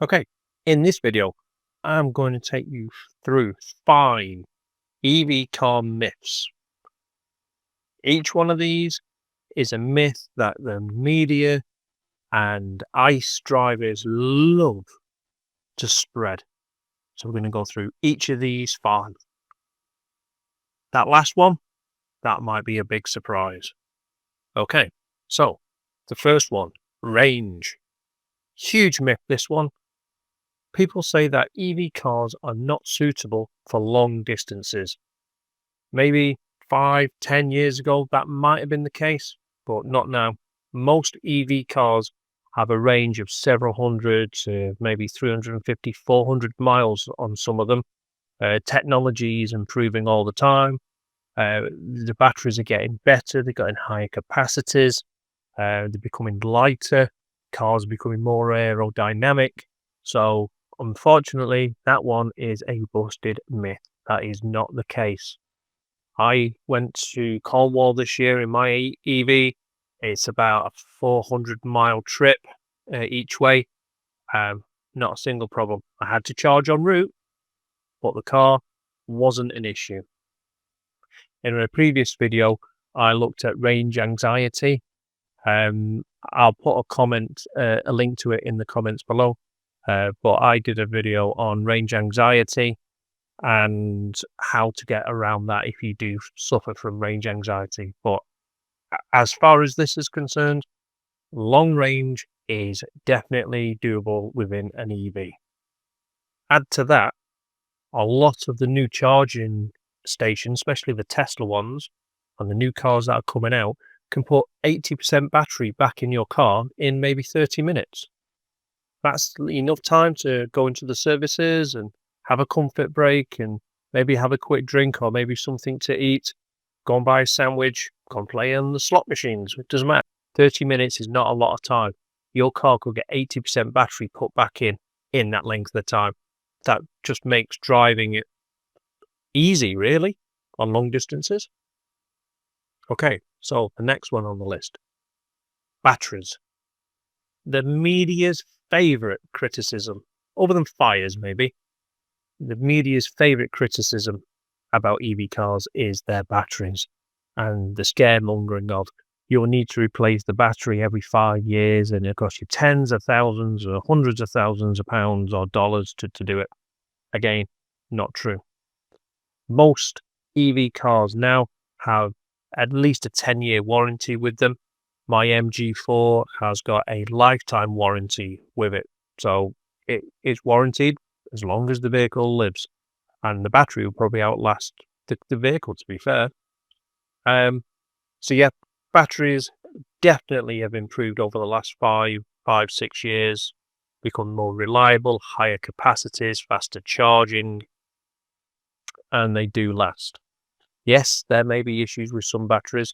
Okay, in this video, I'm going to take you through 5 EV car myths. Each one of these is a myth that the media and ICE drivers love to spread. So we're going to go through each of these 5. That last one, that might be a big surprise. Okay, so the first one, range. Huge myth, this one. People say that EV cars are not suitable for long distances. Maybe 5, 10 years ago, that might have been the case, but not now. Most EV cars have a range of several hundred to maybe 350, 400 miles on some of them. Technology is improving all the time. The batteries are getting better. They're getting higher capacities. They're becoming lighter. Cars are becoming more aerodynamic. So, unfortunately, that one is a busted myth. That is not the case. I went to Cornwall this year in my EV. It's about a 400-mile trip each way. Not a single problem. I had to charge en route, but the car wasn't an issue. In a previous video, I looked at range anxiety. I'll put a link to it in the comments below. But I did a video on range anxiety and how to get around that if you do suffer from range anxiety. But as far as this is concerned, long range is definitely doable within an EV. Add to that, a lot of the new charging stations, especially the Tesla ones and the new cars that are coming out, can put 80% battery back in your car in maybe 30 minutes. That's enough time to go into the services and have a comfort break and maybe have a quick drink or maybe something to eat. Go and buy a sandwich, go and play on the slot machines. It doesn't matter. 30 minutes is not a lot of time. Your car could get 80% battery put back in that length of time. That just makes driving it easy, really, on long distances. Okay, so the next one on the list, batteries. The media's favorite criticism, other than fires maybe, the media's favorite criticism about EV cars is their batteries and the scaremongering of you'll need to replace the battery every 5 years and it'll cost you tens of thousands or hundreds of thousands of pounds or dollars to do it. Again, not true. Most EV cars now have at least a 10-year warranty with them. My MG4 has got a lifetime warranty with it. So it's warranted as long as the vehicle lives. And the battery will probably outlast the vehicle, to be fair. So yeah, batteries definitely have improved over the last 6 years, become more reliable, higher capacities, faster charging, and they do last. Yes, there may be issues with some batteries,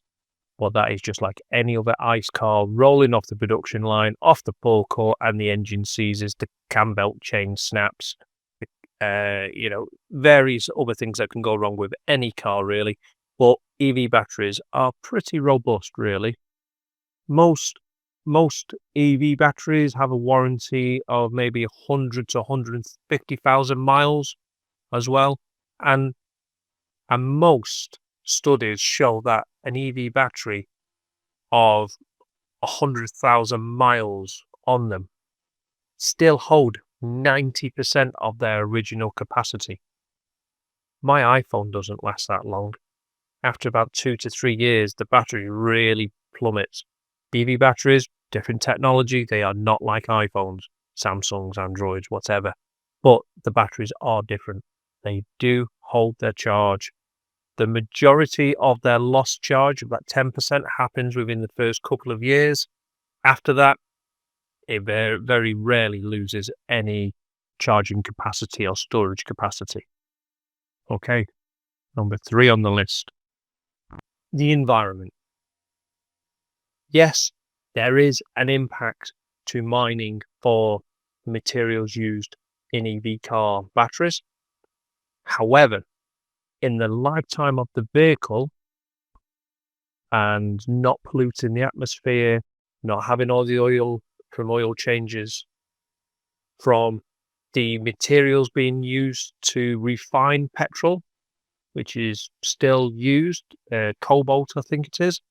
but that is just like any other ICE car rolling off the production line, off the forecourt, and the engine seizes, the cam belt chain snaps, various other things that can go wrong with any car, really. But EV batteries are pretty robust, really. Most EV batteries have a warranty of maybe 100 to 150,000 miles as well, and most studies show that an EV battery of 100,000 miles on them still hold 90% of their original capacity. My iPhone doesn't last that long. After about 2 to 3 years, the battery really plummets. EV batteries, different technology, they are not like iPhones, Samsungs, Androids, whatever. But the batteries are different. They do hold their charge. The majority of their lost charge, about 10%, happens within the first couple of years. After that, it very rarely loses any charging capacity or storage capacity. Okay, number 3 on the list, the environment. Yes, there is an impact to mining for materials used in EV car batteries. However, in the lifetime of the vehicle and not polluting the atmosphere, not having all the oil from oil changes, from the materials being used to refine petrol, which is still used, cobalt, I think it is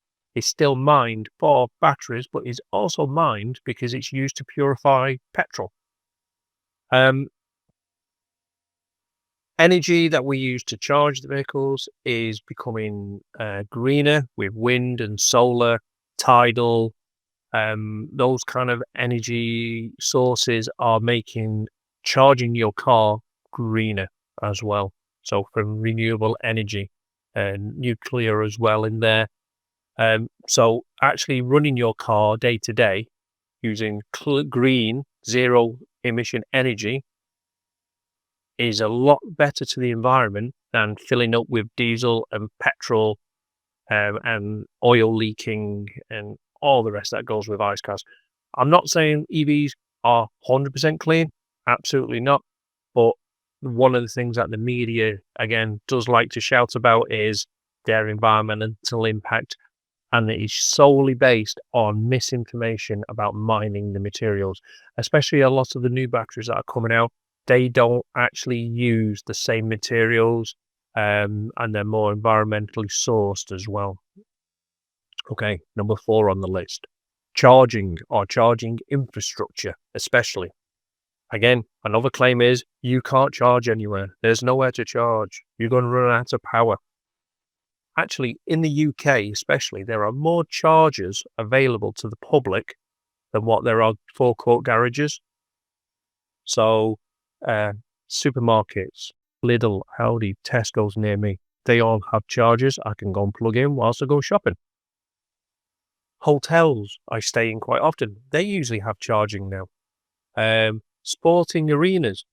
still mined for batteries, but is also mined because it's used to purify petrol. Energy that we use to charge the vehicles is becoming greener with wind and solar, tidal. Those kind of energy sources are making charging your car greener as well. So from renewable energy and nuclear as well in there. So actually running your car day to day using green zero emission energy is a lot better to the environment than filling up with diesel and petrol and oil leaking and all the rest that goes with ice cars. I'm not saying EVs are 100% clean, absolutely not. But one of the things that the media, again, does like to shout about is their environmental impact. And it is solely based on misinformation about mining the materials, especially a lot of the new batteries that are coming out. They don't actually use the same materials, and they're more environmentally sourced as well. Okay, number 4 on the list. Charging or charging infrastructure, especially. Again, another claim is you can't charge anywhere. There's nowhere to charge. You're going to run out of power. Actually, in the UK especially, there are more chargers available to the public than what there are forecourt garages. So, supermarkets, Lidl, Aldi, Tesco's near me, they all have chargers I can go and plug in whilst I go shopping. Hotels I stay in quite often, they usually have charging now. Sporting arenas,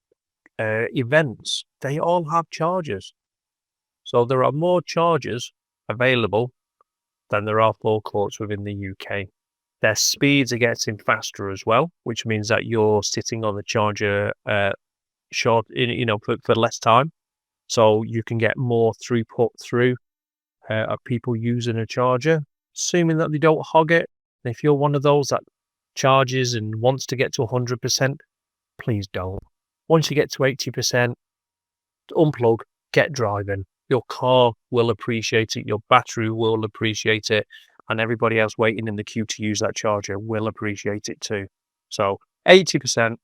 events, they all have chargers. So there are more chargers available than there are forecourts within the UK. Their speeds are getting faster as well, which means that you're sitting on the charger for less time. So you can get more throughput through of people using a charger, assuming that they don't hog it. And if you're one of those that charges and wants to get to 100%, please don't. Once you get to 80%, unplug, get driving. Your car will appreciate it, your battery will appreciate it, and everybody else waiting in the queue to use that charger will appreciate it too. So 80%,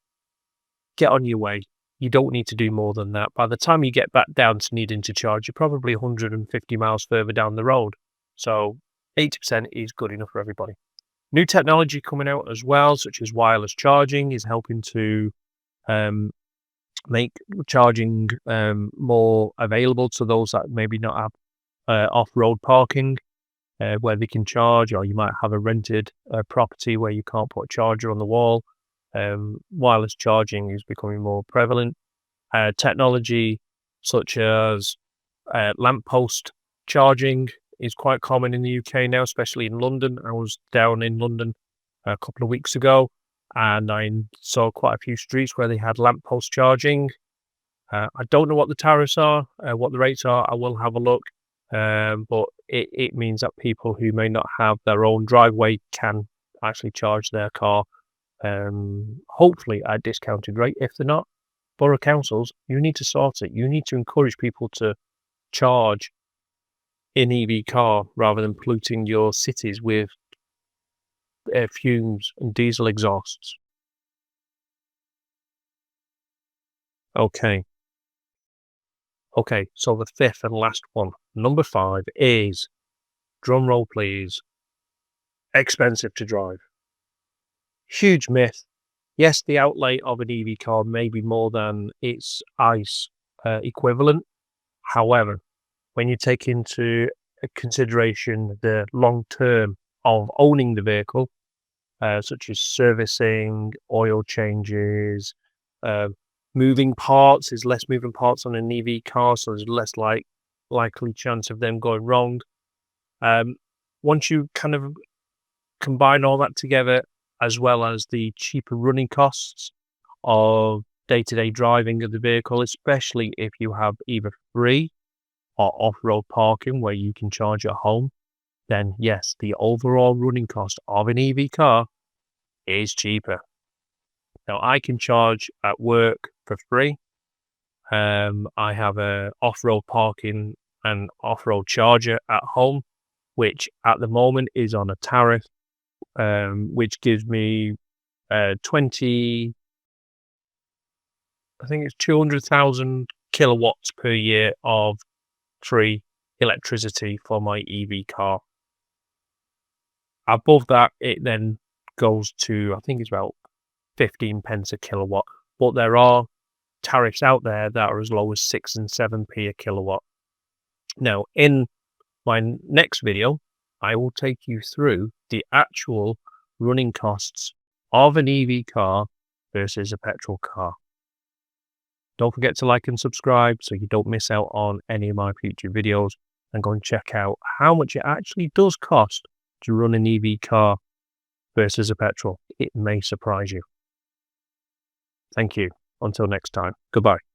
get on your way. You don't need to do more than that. By the time you get back down to needing to charge, you're probably 150 miles further down the road. So 80% is good enough for everybody. New technology coming out as well, such as wireless charging, is helping to make charging more available to those that maybe not have off-road parking where they can charge, or you might have a rented property where you can't put a charger on the wall. Wireless charging is becoming more prevalent. Technology such as lamppost charging is quite common in the UK now, especially in London. I was down in London a couple of weeks ago, and I saw quite a few streets where they had lamppost charging. I don't know what the tariffs are, what the rates are. I will have a look, but it means that people who may not have their own driveway can actually charge their car, hopefully at a discounted rate. If they're not, borough councils, you need to sort it. You need to encourage people to charge an EV car rather than polluting your cities with fumes and diesel exhausts. Okay, so the 5th and last one, number 5 is, drum roll please, expensive to drive. Huge myth. Yes, the outlay of an EV car may be more than its ICE equivalent. However, when you take into consideration the long term of owning the vehicle, such as servicing, oil changes, moving parts, there's less moving parts on an EV car, so there's less likely chance of them going wrong. Once you kind of combine all that together, as well as the cheaper running costs of day-to-day driving of the vehicle, especially if you have either free or off-road parking where you can charge at home, then yes, the overall running cost of an EV car is cheaper. Now, I can charge at work for free. I have a off-road parking and off-road charger at home, which at the moment is on a tariff, which gives me 20, I think it's 200,000 kilowatts per year of free electricity for my EV car. Above that, it then goes to, I think it's about 15 pence a kilowatt. But there are tariffs out there that are as low as 6 and 7p a kilowatt. Now, in my next video, I will take you through the actual running costs of an EV car versus a petrol car. Don't forget to like and subscribe so you don't miss out on any of my future videos, and go and check out how much it actually does cost to run an EV car versus a petrol. It may surprise you. Thank you. Until next time. Goodbye.